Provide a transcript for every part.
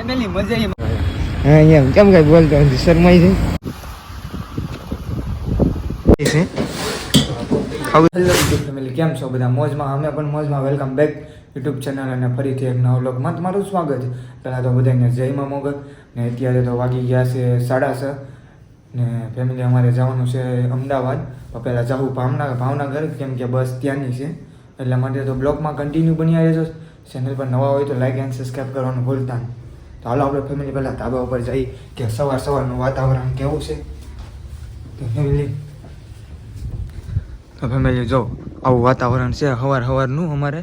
family મજા હા એમ કેમ કઈ બોલતો શરમાઈ છે હેલો ફેમિલી કેમ છો બધા મોજમાં અમે પણ મોજમાં વેલકમ બેક યુટ્યુબ ચેનલ અને ફરીથી એક નવા વ્લોગમાં તમારું સ્વાગત છે પહેલાં તો બધાને જયમાં મોગલ ને અત્યારે તો વાગી ગયા છે 6:30 ને ફેમિલી અમારે જવાનું છે અમદાવાદ તો પહેલાં જવું ભાવનગર કેમ કે બસ ત્યાંની છે એટલા માટે તો બ્લોગમાં કન્ટિન્યુ બન્યા રહેજો ચેનલ પર નવા હોય તો લાઈક એન્ડ સબસ્ક્રાઈબ કરવાનું ભૂલતા નહીં તો હાલો આપણે ફેમિલી પહેલાં ધાબા ઉપર જઈએ કે સવારનું વાતાવરણ કેવું છે તો ફેમિલી જો આવું વાતાવરણ છે સવારનું અમારે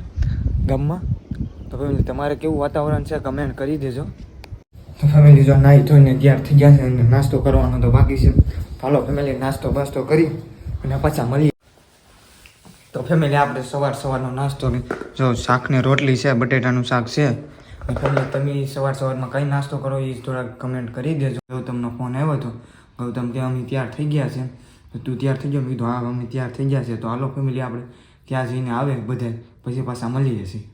ગામમાં તો ફેમિલી તમારે કેવું વાતાવરણ છે કમેન્ટ કરી દેજો તો ફેમિલી જો નાહી ધોઈને તૈયાર થઈ ગયા છે અને નાસ્તો કરવાનો તો બાકી છે હાલો ફેમિલી નાસ્તો કરી અને પાછા મળીએ તો ફેમિલી આપણે સવારનો નાસ્તો જો શાકને રોટલી છે બટેટાનું શાક છે ફેમિલી તમે સવારમાં કઈ નાસ્તો કરો એ થોડાક કમેન્ટ કરી દેજો ગૌતમનો ફોન આવ્યો હતો ગૌતમ કે અમે તૈયાર થઈ ગયા છે તું તૈયાર થઈ ગયો મેં કીધું હા અમે તૈયાર થઈ ગયા છે તો હાલો ફેમિલી આપણે ત્યાં જઈને આવે બધે પછી પાછા મળીએ છીએ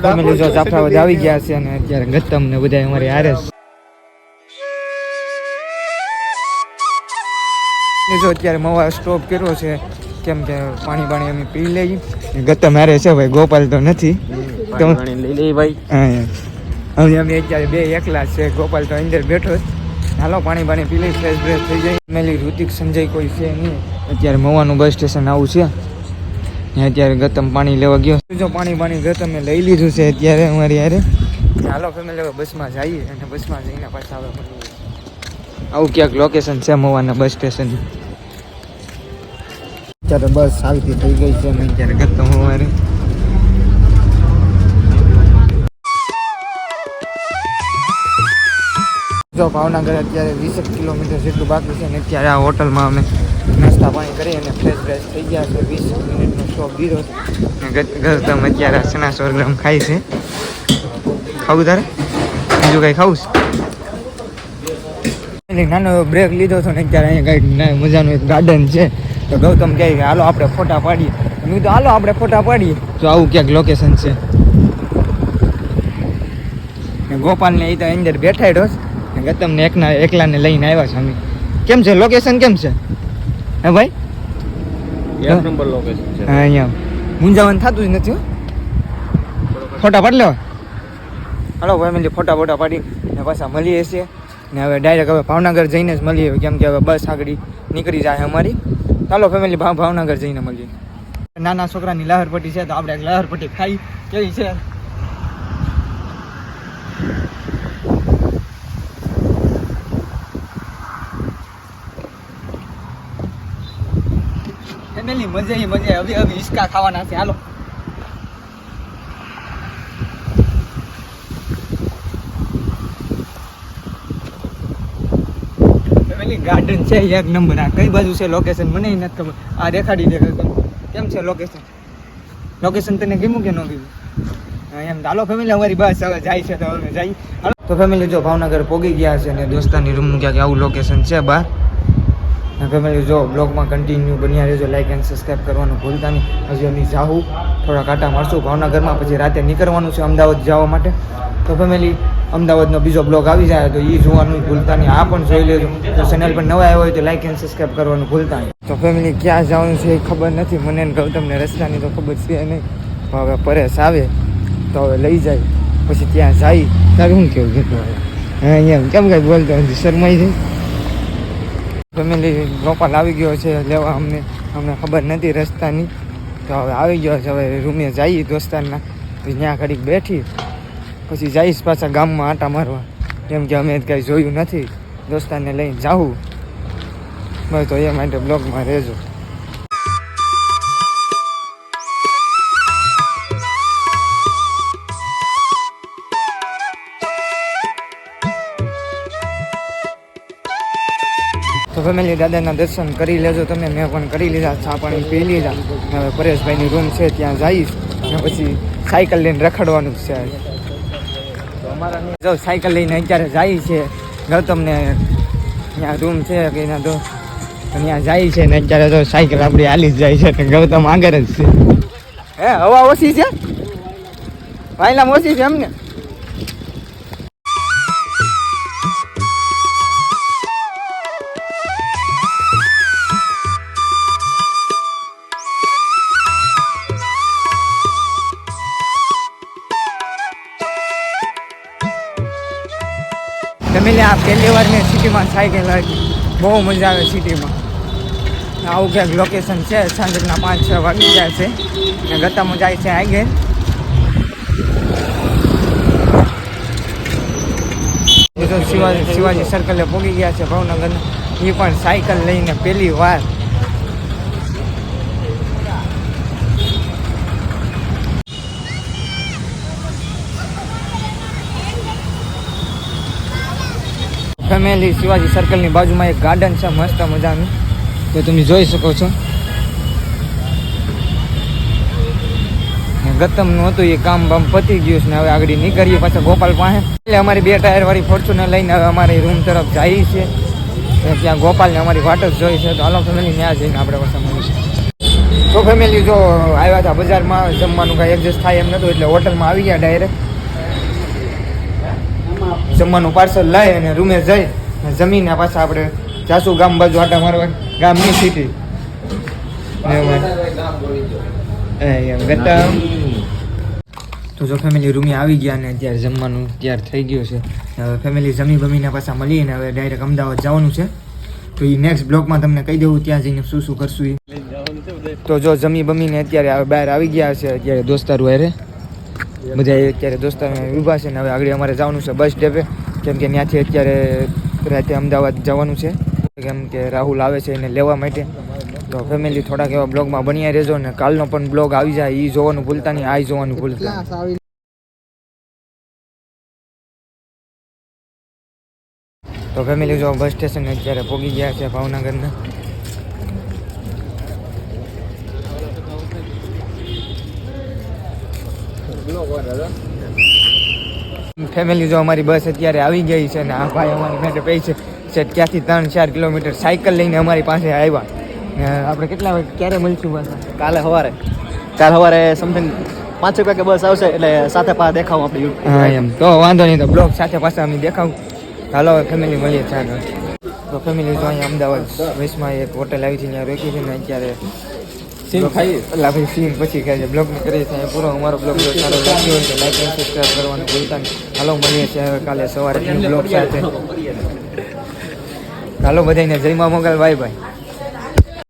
ફેમિલી જો જાફરાબાદ આવી ગયા છે અને અત્યારે ગતમ ને બધા અમારે હારે જો અત્યારે મવા સ્ટોપ કર્યો છે કેમ કે પાણી અમે પી લઈએ ગતમ હારે છે ભાઈ ગોપાલ તો નથી તો લઈ લઈએ ભાઈ હવે અમે અત્યારે બે એકલા છે ગોપાલ તો અંદર બેઠો જ હાલો પાણી પી લઈ ફ્રેશ બ્રેશ થઈ જાય ફેમિલી ઋતિક સંજય કોઈ છે નહીં અત્યારે મવાનું બસ સ્ટેશન આવું છે અત્યારે ગતમ પાણી લેવા ગયો જો પાણી ગતમે લઈ લીધું છે અત્યારે અમારી યારે હાલો ફેમિલી હવે બસમાં જઈએ અને બસમાં જઈને પાછા આવે આવું ક્યાંક લોકેશન છે મવાના બસ સ્ટેશન અત્યારે બસ આવતી થઈ ગઈ છે અને અત્યારે ગતમ અમારે જો ભાવનગર અત્યારે 20 કિલોમીટર જેટલું બાકી છે અને અત્યારે આ હોટલમાં અમે નાસ્તા પાણી કરી અને ફ્રેશ થઈ ગયા છે 20 મિનિટનો સ્ટોપ દીધો છે ગતમ અત્યારે ચણા સોરગ્રામ ખાય છે ખાવું તારે બીજું કંઈ ખાવું છે નાનો બ્રેક લીધો હતો ને અત્યારે અહીંયા કંઈક મજાનું એક ગાર્ડન છે તો ગૌતમ કહે કે હાલો આપણે ફોટા પાડીએ મેં તો હાલો આપણે ફોટા પાડીએ તો આવું ક્યાંક લોકેશન છે ગોપાલને એ તો અંદર બેઠાડ્યો છે ગતમને એકલાને લઈને આવ્યા છે અમે કેમ છે લોકેશન કેમ છે હે ભાઈ એક નંબર લોકેશન છે હા અહીંયા મુંજાવન થતું જ નથી ફોટા પાડી લેવા હાલો ફેમિલી ફોટા પાડી ને પાછા મળીએ છીએ ને હવે ડાયરેક્ટ હવે ભાવનગર જઈને જ મળીએ કેમ કે હવે બસ આગળ નીકળી જાય અમારી ચાલો ફેમિલી ભાવનગર જઈને મળીએ નાના છોકરાની લહેરપટ્ટી છે તો આપણે એક લહેરપટ્ટી ખાઈ કેવી છે ફેમિલી મજા હવે હિસકા ખાવાના છે હાલો ગાર્ડન છે એક નંબર આ કઈ બાજુ છે લોકેશન મને નથી ખબર આ દેખાડી દે કેમ છે લોકેશન તને ગમ્યું કે ન ગમ્યું એમ હાલો ફેમિલી અમારી બસ હવે જાય છે તો હવે જઈ હાલો તો ફેમિલી જો ભાવનગર પોગી ગયા છે અને દોસ્તારની રૂમનું ક્યાંક આવું લોકેશન છે બહાર ફેમિલી જો બ્લોગમાં કન્ટિન્યુ બન્યા રહેજો લાઈક એન્ડ સબસ્ક્રાઈબ કરવાનું ભૂલતા નહીં હજી અમે જાઉં થોડા કાંટા મારશું ભાવનગરમાં પછી રાતે નીકળવાનું છે અમદાવાદ જવા માટે તો ફેમિલી અમદાવાદનો બીજો બ્લોગ આવી જાય તો એ જોવાનું ભૂલતા નહીં આ પણ જોઈ લેજો તો ચેનલ પર નવા આવ્યો હોય તો લાઈક એન્ડ સબસ્ક્રાઈબ કરવાનું ભૂલતા નહીં તો ફેમિલી ક્યાં જવાનું છે એ ખબર નથી મને ગૌતમને રસ્તાની તો ખબર છે નહીં હવે પરેશ આવે તો હવે લઈ જાય પછી ત્યાં જાય તારે શું કેવું કેટલું હા એમ કેમ કંઈ બોલતો નથી શરમાઈ જાય ફેમિલી ગોપાલ આવી ગયો છે લેવા અમને ખબર નથી રસ્તાની તો હવે આવી ગયો છે હવે રૂમે જઈએ દોસ્તારના ત્યાં ઘડીક બેઠી પછી જઈશ પાછા ગામમાં આટા મારવા કેમ કે અમે કાંઈ જોયું નથી દોસ્તારને લઈને જાઉં બસ તો એ માટે બ્લોગમાં રહેજો તો ફેમિલી દાદાના દર્શન કરી લેજો તમે મેં પણ કરી લીધા ચા પાણી પી લીધા હવે પરેશભાઈની રૂમ છે ત્યાં જઈશ અને પછી સાયકલ લઈને રખડવાનું છે જો સાયકલ લઈને અત્યારે જાય છે ગૌતમને ત્યાં રૂમ છે કે ત્યાં તો ત્યાં જાય છે ને અત્યારે તો સાયકલ આપણી હાલી જ જાય છે ગૌતમ આગળ જ છે હે હવા ઓછી છે વાયલામાં ઓછી છે એમને ફેમિલી આ પહેલી વાર મેં સિટીમાં સાયકલ હાકી બહુ મજા આવે સિટીમાં આવું ક્યાંક લોકેશન છે સાંજના 5-6 વાગી જાય છે ને ગતામાં જાય છે આગળ એ તો શિવાજી સર્કલે પહોંચી ગયા છે ભાવનગર એ પણ સાયકલ લઈને પહેલી વાર ફેમિલી શિવાજી સર્કલની બાજુમાં એક ગાર્ડન છે મસ્ત મજાનું તો તમે જોઈ શકો છો ગતમનું હતું એ કામ બામ પતી ગયું છે ને હવે આગળ નીકળીએ પાછા ગોપાલ પાસે એટલે અમારી 2 ટાયર વાળી ફોર્ચ્યુનર લઈને હવે અમારી રૂમ તરફ જઈએ છીએ ત્યાં ગોપાલને અમારી વાટ જ જોઈ છે તો હાલો ફેમિલી ત્યાં જઈને આપણે પાછા મળીશું તો ફેમિલી જો આવ્યા હતા બજારમાં જમવાનું કાંઈ એડજસ્ટ થાય એમ નહોતું એટલે હોટલમાં આવી ગયા ડાયરેક્ટ જમવાનું પાર્સલ લઈ અને રૂમે જઈ જમીને પાછા આપણે જાસુ ગામ બાજુ આટા મારવા ગામની સિટી તો જો ફેમિલી રૂમે આવી ગયા ને અત્યારે જમવાનું તૈયાર થઈ ગયું છે હવે ફેમિલી જમી બમીને પાછા મળીને હવે ડાયરેક્ટ અમદાવાદ જવાનું છે તો એ નેક્સ્ટ બ્લોગમાં તમને કહી દઉં ત્યાં જઈને શું શું કરશું એ તો જો જમી બમીને અત્યારે બહાર આવી ગયા છે અત્યારે દોસ્તારો હારે બધા અત્યારે દોસ્તારો ઊભા છે ને હવે આગળ અમારે જવાનું છે બસ ડેપે કેમ કે ત્યાંથી અત્યારે રાતે અમદાવાદ જવાનું છે કેમ કે રાહુલ આવે છે એને લેવા માટે તો ફેમિલી થોડાક એવા બ્લોગમાં બન્યા રહેજો ને કાલનો પણ બ્લોગ આવી જાય એ જોવાનું ભૂલતા નહીં આ જોવાનું ભૂલતા તો ફેમિલી જો બસ સ્ટેશન અત્યારે પહોંચી ગયા છે ભાવનગરના ફેમિલી જો અમારી બસ અત્યારે આવી ગઈ છે ને આ ભાઈ અમારી માટે પૈ છે ત્યાંથી 3-4 કિલોમીટર સાયકલ લઈને અમારી પાસે આવ્યા આપણે કેટલા વાગે ક્યારે મળશું બસ કાલે સવારે સમથિંગ 5 વાગે બસ આવશે એટલે સાથે પાછા દેખાવું આપણે હા એમ તો વાંધો નહીં તો બ્લોગ સાથે પાછા અમે દેખાવું હાલો ફેમિલી મળીએ ચાલો તો ફેમિલી જો અહીંયા અમદાવાદ વેસ્ટમાં એક હોટલ આવી છે ત્યાં રોકી છે ને અત્યારે સીન ખાઈએ એટલે ભાઈ સીન પછી ખાઈએ બ્લોગ કરીએ છીએ પૂરો અમારો બ્લોગ સારો લાગ્યો હોય તો લાઈક અને સબસ્ક્રાઈબ કરવાનું ભૂલતા નહીં હાલો મળીએ છીએ હવે કાલે સવારે બ્લોગ સાથે હાલો બધાને જય મા મંગલ બાય બાય